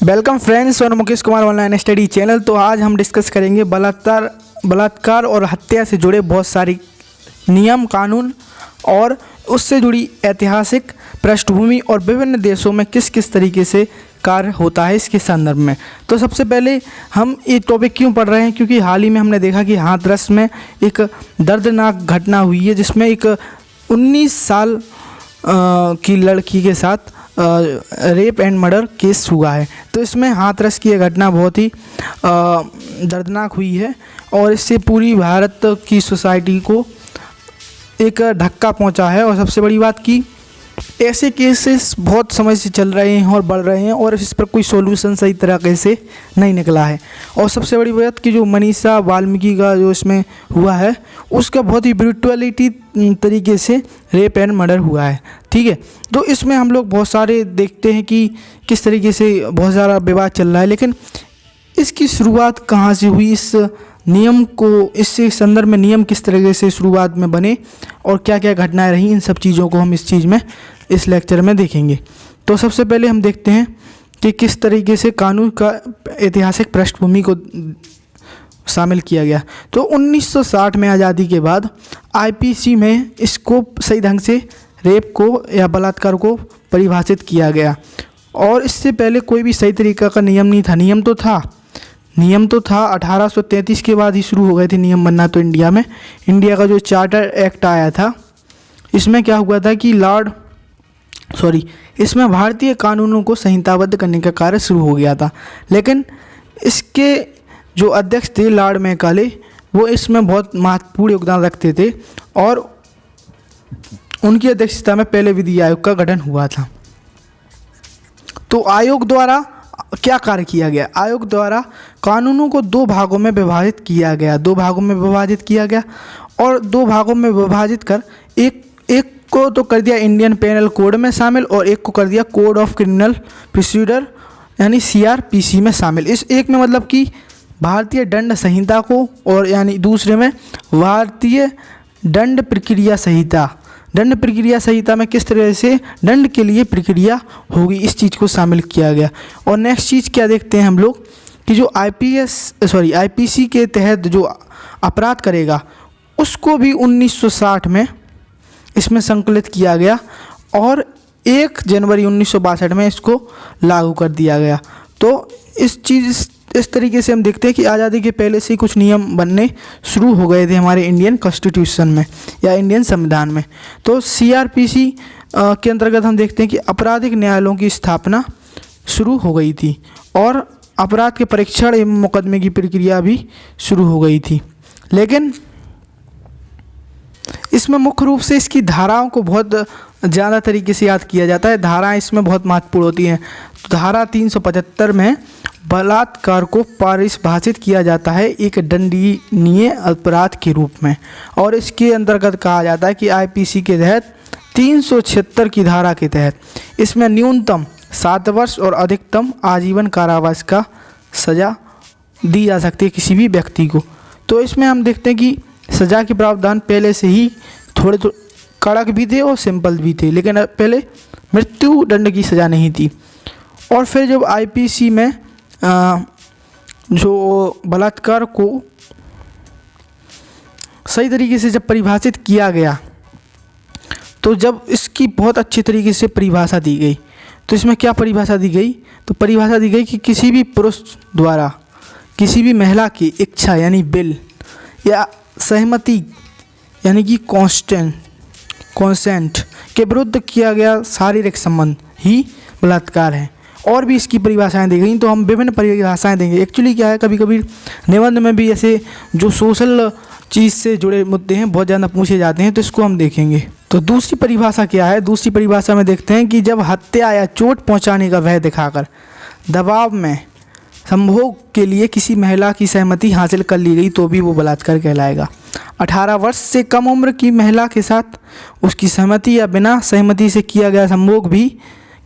Welcome friends और Mukesh Kumar online study channel. तो आज हम डिस्कस करेंगे बलात्कार और हत्या से जुड़े बहुत सारी नियम कानून और उससे जुड़ी ऐतिहासिक पृष्ठभूमि और विभिन्न देशों में किस किस तरीके से कार्य होता है इसके संदर्भ में। तो सबसे पहले हम ये टॉपिक क्यों पढ़ रहे हैं, क्योंकि हाल ही में हमने देखा कि हाथरस में एक दर्दनाक घटना हुई है जिसमें एक 19 साल की लड़की के साथ रेप एंड मर्डर केस हुआ है। तो इसमें हाथरस की यह घटना बहुत ही दर्दनाक हुई है और इससे पूरी भारत की सोसाइटी को एक धक्का पहुंचा है। और सबसे बड़ी बात कि ऐसे केसेस बहुत समय से चल रहे हैं और बढ़ रहे हैं और इस पर कोई सॉल्यूशन सही तरीके से नहीं निकला है। और सबसे बड़ी बात कि जो मनीषा वाल्मीकि का जो इसमें हुआ है उसका बहुत ही ब्रूटलिटी तरीके से रेप एंड मर्डर हुआ है। ठीक है, तो इसमें हम लोग बहुत सारे देखते हैं कि किस तरीके से बहुत सारा विवाद चल रहा है, लेकिन इसकी शुरुआत कहाँ से हुई, इस नियम को इससे संदर्भ में नियम किस तरीके से शुरुआत में बने और क्या क्या घटनाएं रही, इन सब चीज़ों को हम इस लेक्चर में देखेंगे। तो सबसे पहले हम देखते हैं कि किस तरीके से कानून का ऐतिहासिक पृष्ठभूमि को शामिल किया गया। तो 1960 में आज़ादी के बाद आईपीसी में इसको सही ढंग से रेप को या बलात्कार को परिभाषित किया गया और इससे पहले कोई भी सही तरीका का नियम नहीं था। नियम तो था 1833 के बाद ही शुरू हो गए थे नियम बनना। तो इंडिया का जो चार्टर एक्ट आया था इसमें क्या हुआ था कि इसमें भारतीय कानूनों को संहिताबद्ध करने का कार्य शुरू हो गया था, लेकिन इसके जो अध्यक्ष थे लॉर्ड मैकाले वो इसमें बहुत महत्वपूर्ण योगदान रखते थे और उनकी अध्यक्षता में पहले विधि आयोग का गठन हुआ था। तो आयोग द्वारा क्या कार्य किया गया, आयोग द्वारा कानूनों को दो भागों में विभाजित किया गया और दो भागों में विभाजित कर एक को तो कर दिया इंडियन पेनल कोड में शामिल और एक को कर दिया कोड ऑफ क्रिमिनल प्रोसीजर यानी सीआरपीसी में शामिल। इस एक में मतलब कि भारतीय दंड संहिता को और यानी दूसरे में भारतीय दंड प्रक्रिया संहिता में किस तरह से दंड के लिए प्रक्रिया होगी, इस चीज़ को शामिल किया गया। और नेक्स्ट चीज़ क्या देखते हैं हम लोग कि जो आईपीसी के तहत जो अपराध करेगा उसको भी 1960 में इसमें संकलित किया गया और 1 जनवरी 1962 में इसको लागू कर दिया गया। तो इस तरीके से हम देखते हैं कि आज़ादी के पहले से ही कुछ नियम बनने शुरू हो गए थे हमारे इंडियन कॉन्स्टिट्यूशन में या इंडियन संविधान में। तो सीआरपीसी के अंतर्गत हम देखते हैं कि आपराधिक न्यायालयों की स्थापना शुरू हो गई थी और अपराध के परीक्षण एवं मुकदमे की प्रक्रिया भी शुरू हो गई थी। लेकिन इसमें मुख्य रूप से इसकी धाराओं को बहुत ज़्यादा तरीके से याद किया जाता है। धाराएं इसमें बहुत महत्वपूर्ण होती हैं। धारा 375 में बलात्कार को परिभाषित किया जाता है एक दंडनीय अपराध के रूप में और इसके अंतर्गत कहा जाता है कि आईपीसी के तहत 376 की धारा के तहत इसमें न्यूनतम 7 वर्ष और अधिकतम आजीवन कारावास का सज़ा दी जा सकती है किसी भी व्यक्ति को। तो इसमें हम देखते हैं कि सज़ा के प्रावधान पहले से ही थोड़े तो कड़क भी थे और सिंपल भी थे, लेकिन पहले मृत्यु दंड की सज़ा नहीं थी। और फिर जब आईपीसी में जो बलात्कार को सही तरीके से जब परिभाषित किया गया तो जब इसकी बहुत अच्छी तरीके से परिभाषा दी गई, तो इसमें क्या परिभाषा दी गई, तो परिभाषा दी गई कि किसी भी पुरुष द्वारा किसी भी महिला की इच्छा यानी बिल या सहमति यानी कि कॉन्सेंट के विरुद्ध किया गया शारीरिक संबंध ही बलात्कार है। और भी इसकी परिभाषाएं दी गई, तो हम विभिन्न परिभाषाएं देंगे। एक्चुअली क्या है, कभी कभी निबंध में भी ऐसे जो सोशल चीज़ से जुड़े मुद्दे हैं बहुत ज़्यादा पूछे जाते हैं, तो इसको हम देखेंगे। तो दूसरी परिभाषा क्या है, दूसरी परिभाषा में देखते हैं कि जब हत्या या चोट पहुंचाने का भय दिखाकर दबाव में संभोग के लिए किसी महिला की सहमति हासिल कर ली गई तो भी वो बलात्कार कहलाएगा। 18 वर्ष से कम उम्र की महिला के साथ उसकी सहमति या बिना सहमति से किया गया संभोग भी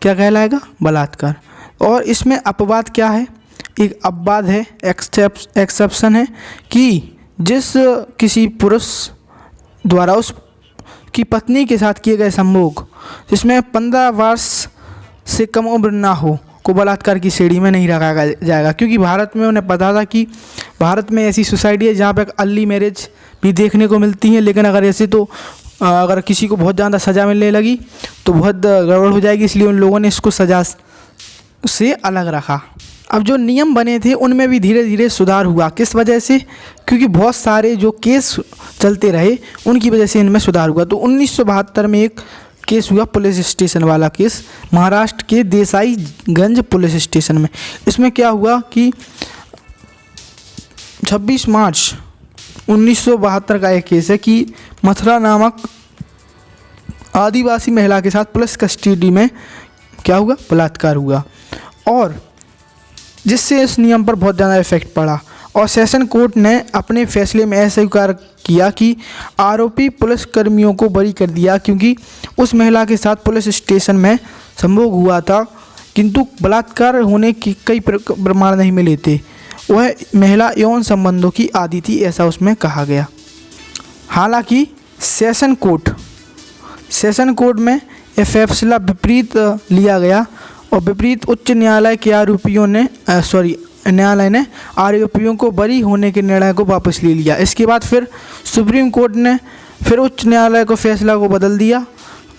क्या कहलाएगा, बलात्कार। और इसमें अपवाद क्या है, एक अपवाद है, एक्सेप्शन है कि जिस किसी पुरुष द्वारा उसकी पत्नी के साथ किए गए संभोग जिसमें 15 वर्ष से कम उम्र ना हो को बलात्कार की श्रेणी में नहीं रखा जाएगा, क्योंकि भारत में उन्हें पता था कि भारत में ऐसी सोसाइटी है जहाँ पे अर्ली मैरिज भी देखने को मिलती है। लेकिन अगर ऐसे तो अगर किसी को बहुत ज़्यादा सज़ा मिलने लगी तो बहुत गड़बड़ हो जाएगी, इसलिए उन लोगों ने इसको सज़ा से अलग रखा। अब जो नियम बने थे उनमें भी धीरे धीरे सुधार हुआ। किस वजह से? क्योंकि बहुत सारे जो केस चलते रहे उनकी वजह से इनमें सुधार हुआ। तो 1972 में एक केस हुआ पुलिस स्टेशन वाला केस, महाराष्ट्र के देसाईगंज पुलिस स्टेशन में। इसमें क्या हुआ कि 26 मार्च 1972 का एक केस है कि मथुरा नामक आदिवासी महिला के साथ पुलिस कस्टडी में क्या हुआ, बलात्कार हुआ, और जिससे इस नियम पर बहुत ज़्यादा इफेक्ट पड़ा। और सेशन कोर्ट ने अपने फैसले में ऐसा स्वीकार किया कि आरोपी पुलिसकर्मियों को बरी कर दिया, क्योंकि उस महिला के साथ पुलिस स्टेशन में संभोग हुआ था किंतु बलात्कार होने की कई प्रमाण नहीं मिले थे। वह महिला यौन संबंधों की आदी थी, ऐसा उसमें कहा गया। हालांकि सेशन कोर्ट में यह फैसला विपरीत लिया गया और विपरीत उच्च न्यायालय के न्यायालय ने आरोपियों को बरी होने के निर्णय को वापस ले लिया। इसके बाद फिर सुप्रीम कोर्ट ने फिर उच्च न्यायालय को फैसला को बदल दिया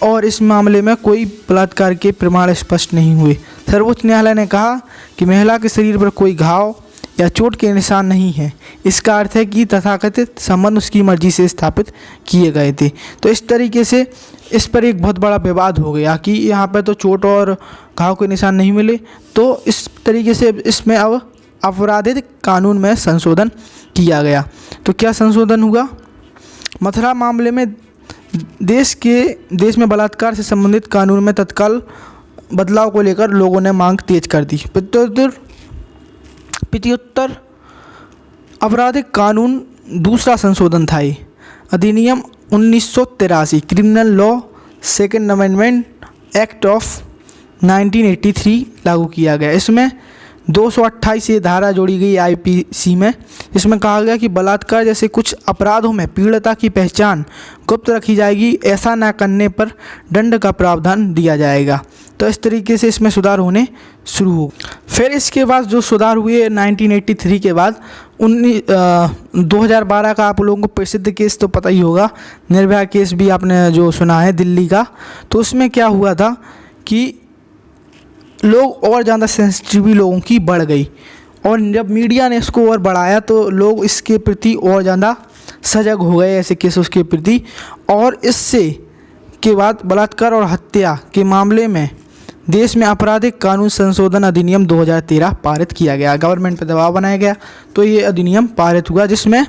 और इस मामले में कोई बलात्कार के प्रमाण स्पष्ट नहीं हुए। सर्वोच्च न्यायालय ने कहा कि महिला के शरीर पर कोई घाव या चोट के निशान नहीं है। इसका अर्थ है कि तथाकथित संबंध उसकी मर्जी से स्थापित किए गए थे। तो इस तरीके से इस पर एक बहुत बड़ा विवाद हो गया कि यहाँ पे तो चोट और घाव के निशान नहीं मिले। तो इस तरीके से इसमें अब आपराधिक कानून में संशोधन किया गया। तो क्या संशोधन हुआ? मथुरा मामले में देश में बलात्कार से संबंधित कानून में तत्काल बदलाव को लेकर लोगों ने मांग तेज कर दी। प्रत्युत्तर आपराधिक कानून दूसरा संशोधन था ये अधिनियम 1983 criminal law second amendment act of 1983 लागू किया गया। इसमें 228 ये धारा जोड़ी गई आईपीसी में। इसमें कहा गया कि बलात्कार जैसे कुछ अपराधों में पीड़िता की पहचान गुप्त रखी जाएगी, ऐसा न करने पर दंड का प्रावधान दिया जाएगा। तो इस तरीके से इसमें सुधार होने शुरू हो। फिर इसके बाद जो सुधार हुए 1983 के बाद 2012 का आप लोगों को प्रसिद्ध केस तो पता ही होगा, निर्भया केस भी आपने जो सुना है दिल्ली का। तो उसमें क्या हुआ था कि लोग और ज़्यादा सेंसिटिविटी लोगों की बढ़ गई और जब मीडिया ने इसको और बढ़ाया तो लोग इसके प्रति और ज़्यादा सजग हो गए ऐसे केसों के प्रति। और इससे के बाद बलात्कार और हत्या के मामले में देश में आपराधिक कानून संशोधन अधिनियम 2013 पारित किया गया। गवर्नमेंट पर दबाव बनाया गया तो ये अधिनियम पारित हुआ, जिसमें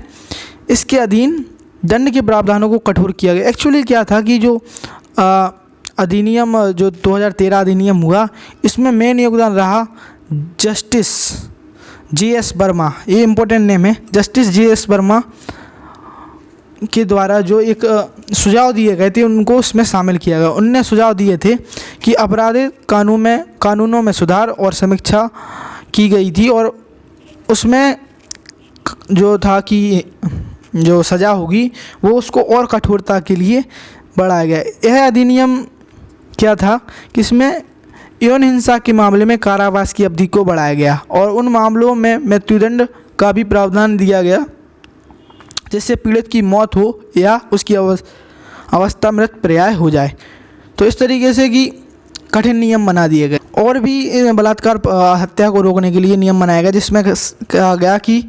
इसके अधीन दंड के प्रावधानों को कठोर किया गया। एक्चुअली क्या था कि जो अधिनियम जो 2013 अधिनियम हुआ, इसमें मेन योगदान रहा जस्टिस JS वर्मा, ये इम्पोर्टेंट नेम है, जस्टिस JS वर्मा के द्वारा जो एक सुझाव दिए गए थे उनको उसमें शामिल किया गया। उनने सुझाव दिए थे कि आपराधिक कानूनों में सुधार और समीक्षा की गई थी और उसमें जो था कि जो सज़ा होगी वो उसको और कठोरता के लिए बढ़ाया गया। यह अधिनियम क्या था कि इसमें यौन हिंसा के मामले में कारावास की अवधि को बढ़ाया गया और उन मामलों में मृत्युदंड का भी प्रावधान दिया गया जिससे पीड़ित की मौत हो या उसकी अवस्था मृत पर्याय हो जाए। तो इस तरीके से कि कठिन नियम बना दिए गए। और भी बलात्कार हत्या को रोकने के लिए नियम बनाया गया, जिसमें कहा गया कि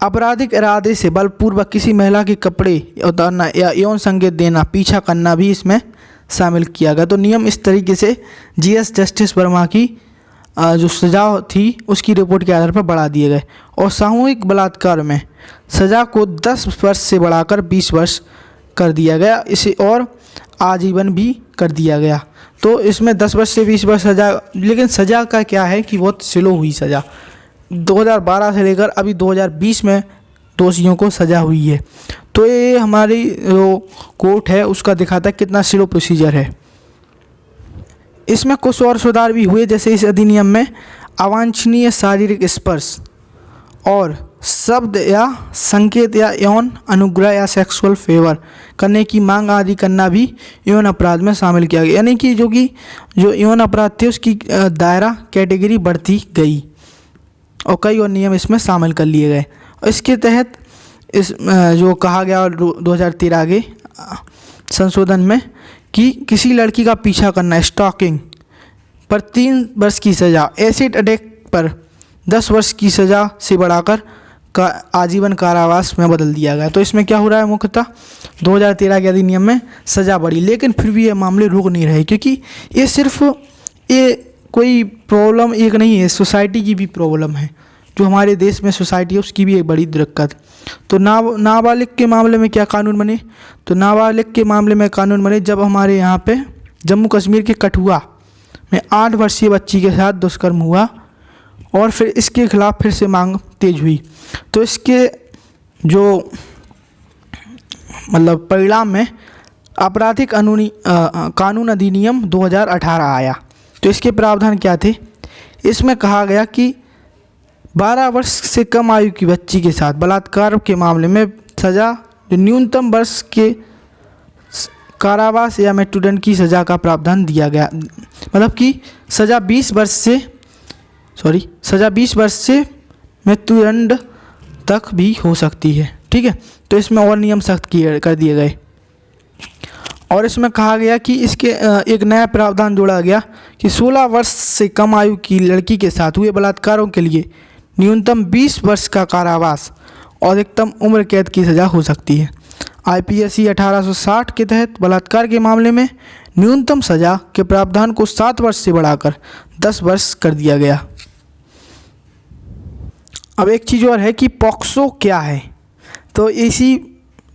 आपराधिक इरादे से बलपूर्वक किसी महिला के कपड़े उतारना या यौन संकेत देना, पीछा करना भी इसमें शामिल किया गया। तो नियम इस तरीके से JS जस्टिस वर्मा की जो सज़ा थी उसकी रिपोर्ट के आधार पर बढ़ा दिए गए। और सामूहिक बलात्कार में सज़ा को 10 वर्ष से बढ़ाकर 20 वर्ष कर दिया गया, इसे और आजीवन भी कर दिया गया। तो इसमें 10 वर्ष से 20 वर्ष सज़ा, लेकिन सज़ा का क्या है कि बहुत स्लो हुई सज़ा। 2012 से लेकर अभी 2020 में दोषियों को सज़ा हुई है। तो ये हमारी जो कोर्ट है उसका दिखाता है कितना स्लो प्रोसीजर है। इसमें कुछ और सुधार भी हुए, जैसे इस अधिनियम में अवांछनीय शारीरिक स्पर्श और शब्द या संकेत या यौन अनुग्रह या सेक्सुअल फेवर करने की मांग आदि करना भी यौन अपराध में शामिल किया गया। यानी कि जो यौन अपराध थे उसकी दायरा कैटेगरी बढ़ती गई और कई और नियम इसमें शामिल कर लिए गए। इसके तहत इस जो कहा गया 2013 के संशोधन में कि किसी लड़की का पीछा करना स्टॉकिंग पर 3 वर्ष की सज़ा, एसिड अटैक पर 10 वर्ष की सज़ा से बढ़ाकर का आजीवन कारावास में बदल दिया गया। तो इसमें क्या हो रहा है, मुख्यतः 2013 के अधिनियम में सज़ा बढ़ी, लेकिन फिर भी ये मामले रुक नहीं रहे, क्योंकि ये सिर्फ ये कोई प्रॉब्लम एक नहीं है, सोसाइटी की भी प्रॉब्लम है। जो हमारे देश में सोसाइटी है उसकी भी एक बड़ी दिक्कत। तो नाबालिग के मामले में क्या कानून बने, तो नाबालिग के मामले में कानून बने जब हमारे यहाँ पे जम्मू कश्मीर के कठुआ में 8 वर्षीय बच्ची के साथ दुष्कर्म हुआ और फिर इसके खिलाफ फिर से मांग तेज हुई। तो इसके जो मतलब परिणाम में आपराधिक कानून अधिनियम 2018 आया। तो इसके प्रावधान क्या थे, इसमें कहा गया कि 12 वर्ष से कम आयु की बच्ची के साथ बलात्कार के मामले में सज़ा जो न्यूनतम वर्ष के कारावास या मृत्युदंड की सज़ा का प्रावधान दिया गया। मतलब कि सज़ा 20 वर्ष से मृत्युदंड तक भी हो सकती है। ठीक है, तो इसमें और नियम सख्त कर दिए गए और इसमें कहा गया कि इसके एक नया प्रावधान जोड़ा गया कि 16 वर्ष से कम आयु की लड़की के साथ हुए बलात्कारों के लिए न्यूनतम 20 वर्ष का कारावास और अधिकतम उम्र कैद की सज़ा हो सकती है। IPC 1860 के तहत बलात्कार के मामले में न्यूनतम सज़ा के प्रावधान को 7 वर्ष से बढ़ाकर 10 वर्ष कर दिया गया। अब एक चीज़ और है कि पॉक्सो क्या है, तो इसी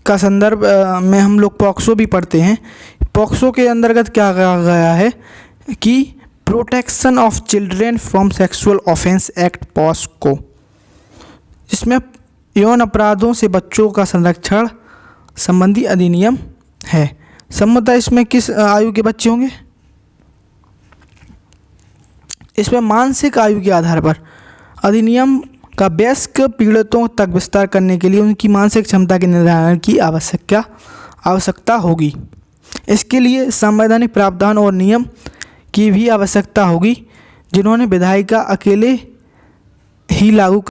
का संदर्भ में हम लोग पॉक्सो भी पढ़ते हैं। पॉक्सो के अंतर्गत क्या कहा गया है कि protection of children from sexual offence act POCSO, जिसमें यौन अपराधों से बच्चों का संरक्षण संबंधी अधिनियम है। संभवतः इसमें किस आयु के बच्चे होंगे, इसमें मानसिक आयु के आधार पर अधिनियम का वयस्क पीड़ितों तक विस्तार करने के लिए उनकी मानसिक क्षमता के निर्धारण की आवश्यकता होगी। इसके लिए संवैधानिक प्रावधान और नियम की भी आवश्यकता होगी जिन्होंने विधायिका अकेले ही लागू।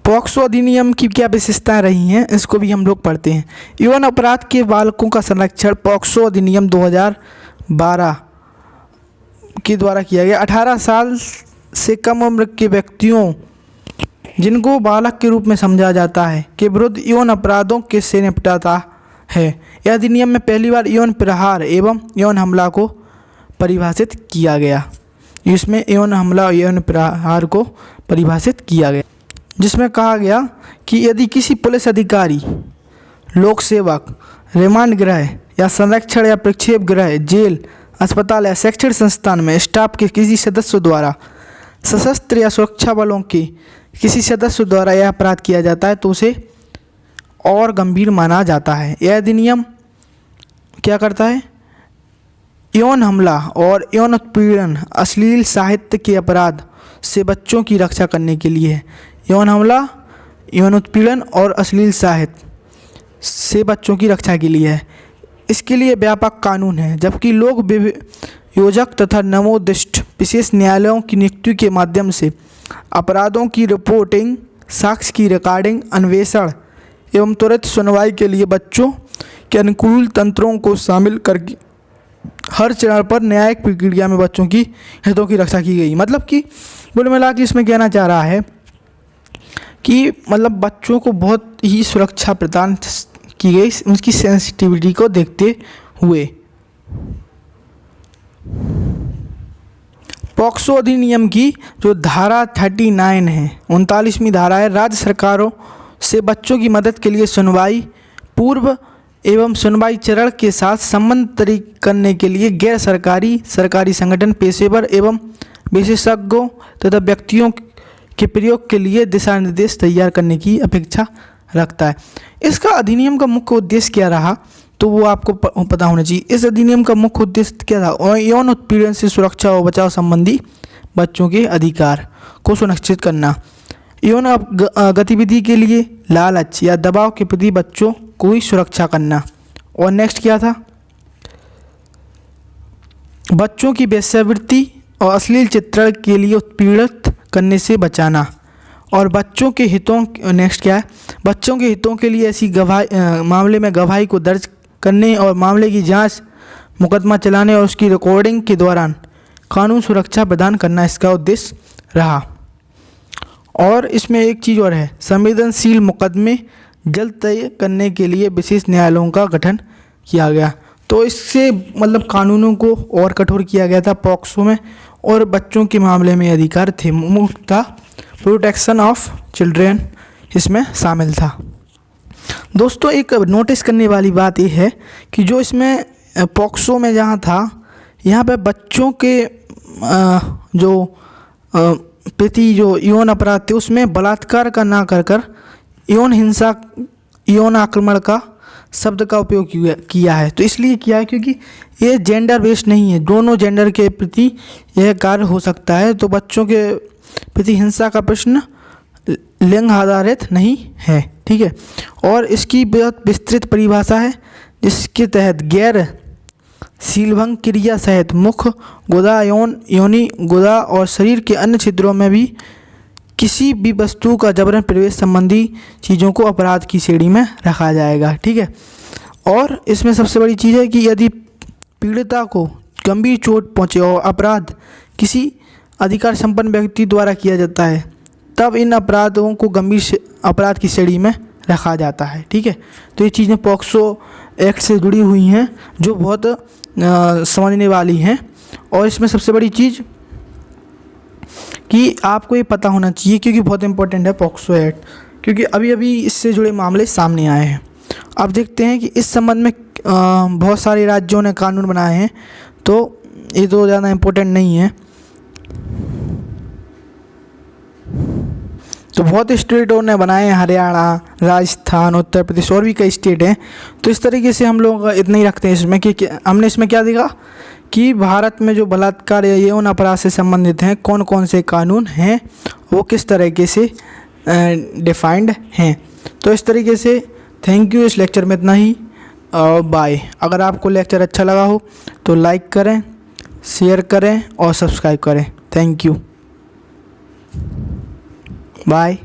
पॉक्सो अधिनियम की क्या विशेषताएं रही हैं, इसको भी हम लोग पढ़ते हैं। यौन अपराध के बालकों का संरक्षण पॉक्सो अधिनियम 2012 के द्वारा किया गया। 18 साल से कम उम्र के व्यक्तियों जिनको बालक के रूप में समझा जाता है के विरुद्ध यौन अपराधों के से निपटाता है। यह अधिनियम में पहली बार यौन प्रहार एवं यौन हमला को परिभाषित किया गया। इसमें यौन हमला और यौन प्रहार को परिभाषित किया गया, जिसमें कहा गया कि यदि किसी पुलिस अधिकारी, लोक सेवक, रिमांड गृह या संरक्षण या प्रक्षेप गृह, जेल, अस्पताल या शैक्षणिक संस्थान में स्टाफ के किसी सदस्य द्वारा सशस्त्र या सुरक्षा बलों के किसी सदस्य द्वारा यह अपराध किया जाता है तो उसे और गंभीर माना जाता है। यह अधिनियम क्या करता है, यौन हमला और यौन उत्पीड़न, अश्लील साहित्य के अपराध से बच्चों की रक्षा करने के लिए है। यौन हमला, यौन उत्पीड़न और अश्लील साहित्य से बच्चों की रक्षा के लिए है। इसके लिए व्यापक कानून है, जबकि लोक योजक तथा नवोदिष्ट विशेष न्यायालयों की नियुक्ति के माध्यम से अपराधों की रिपोर्टिंग, साक्ष्य की रिकॉर्डिंग, अन्वेषण एवं त्वरित सुनवाई के लिए बच्चों के अनुकूल तंत्रों को शामिल करके हर चरण पर न्यायिक प्रक्रिया में बच्चों की हितों की रक्षा की गई। मतलब कि कुल मिला के इसमें कहना चाह रहा है कि मतलब बच्चों को बहुत ही सुरक्षा प्रदान की गई उनकी सेंसिटिविटी को देखते हुए। पॉक्सो अधिनियम की जो धारा 39 है, 39वीं धारा है, राज्य सरकारों से बच्चों की मदद के लिए सुनवाई पूर्व एवं सुनवाई चरण के साथ संबंध तय करने के लिए गैर सरकारी, सरकारी संगठन, पेशेवर एवं विशेषज्ञों तथा व्यक्तियों के प्रयोग के लिए दिशा निर्देश तैयार करने की अपेक्षा रखता है। इसका अधिनियम का मुख्य उद्देश्य क्या रहा, तो वो आपको पता होना चाहिए। इस अधिनियम का मुख्य उद्देश्य क्या था, यौन उत्पीड़न से सुरक्षा और बचाव संबंधी बच्चों के अधिकार को सुनिश्चित करना। यौन गतिविधि के लिए लालच या दबाव के प्रति बच्चों को ही सुरक्षा करना। और नेक्स्ट क्या था, बच्चों की वेश्यावृत्ति और अश्लील चित्रण के लिए उत्पीड़ित करने से बचाना। और बच्चों के हितों, नेक्स्ट क्या है, बच्चों के हितों के लिए ऐसी मामले में गवाही को दर्ज करने और मामले की जांच, मुकदमा चलाने और उसकी रिकॉर्डिंग के दौरान कानून सुरक्षा प्रदान करना इसका उद्देश्य रहा। और इसमें एक चीज़ और है, संवेदनशील मुकदमे जल्द तय करने के लिए विशेष न्यायालयों का गठन किया गया। तो इससे मतलब कानूनों को और कठोर किया गया था पॉक्सो में, और बच्चों के मामले में अधिकार थे, मुख्यतः प्रोटेक्शन ऑफ चिल्ड्रेन इसमें शामिल था। दोस्तों एक नोटिस करने वाली बात यह है कि जो इसमें पॉक्सो में जहाँ था, यहाँ पे बच्चों के जो प्रति जो यौन अपराध थे उसमें बलात्कार का ना कर यौन हिंसा, यौन आक्रमण का शब्द का उपयोग किया है। तो इसलिए किया है क्योंकि ये जेंडर बेस्ड नहीं है, दोनों जेंडर के प्रति यह कार्य हो सकता है। तो बच्चों के प्रति हिंसा का प्रश्न लिंग आधारित नहीं है, ठीक है। और इसकी बहुत विस्तृत परिभाषा है जिसके तहत गैर शीलभंग क्रिया सहित मुख, गुदा, योनि, गुदा और शरीर के अन्य छिद्रों में भी किसी भी वस्तु का जबरन प्रवेश संबंधी चीज़ों को अपराध की श्रेणी में रखा जाएगा, ठीक है। और इसमें सबसे बड़ी चीज़ है कि यदि पीड़िता को गंभीर चोट पहुँचे और अपराध किसी अधिकार संपन्न व्यक्ति द्वारा किया जाता है, तब इन अपराधों को गंभीर अपराध की श्रेणी में रखा जाता है, ठीक है। तो ये चीज़ें पॉक्सो एक्ट से जुड़ी हुई हैं जो बहुत समझने वाली हैं। और इसमें सबसे बड़ी चीज़ कि आपको ये पता होना चाहिए, क्योंकि बहुत इंपॉर्टेंट है पॉक्सो एक्ट, क्योंकि अभी अभी इससे जुड़े मामले सामने आए हैं। अब देखते हैं कि इस संबंध में बहुत सारे राज्यों ने कानून बनाए हैं, तो ये तो ज़्यादा इम्पोर्टेंट नहीं है। तो बहुत स्टेटों ने बनाए हैं, हरियाणा, राजस्थान, उत्तर प्रदेश और भी कई स्टेट हैं। तो इस तरीके से हम लोग इतना ही रखते हैं इसमें कि हमने इसमें क्या देखा कि भारत में जो बलात्कार या यौन अपराध से संबंधित हैं कौन कौन से कानून हैं, वो किस तरीके से डिफाइंड हैं। तो इस तरीके से थैंक यू। इस लेक्चर में इतना ही, बाय। अगर आपको लेक्चर अच्छा लगा हो तो लाइक करें, शेयर करें और सब्सक्राइब करें। Thank you, bye.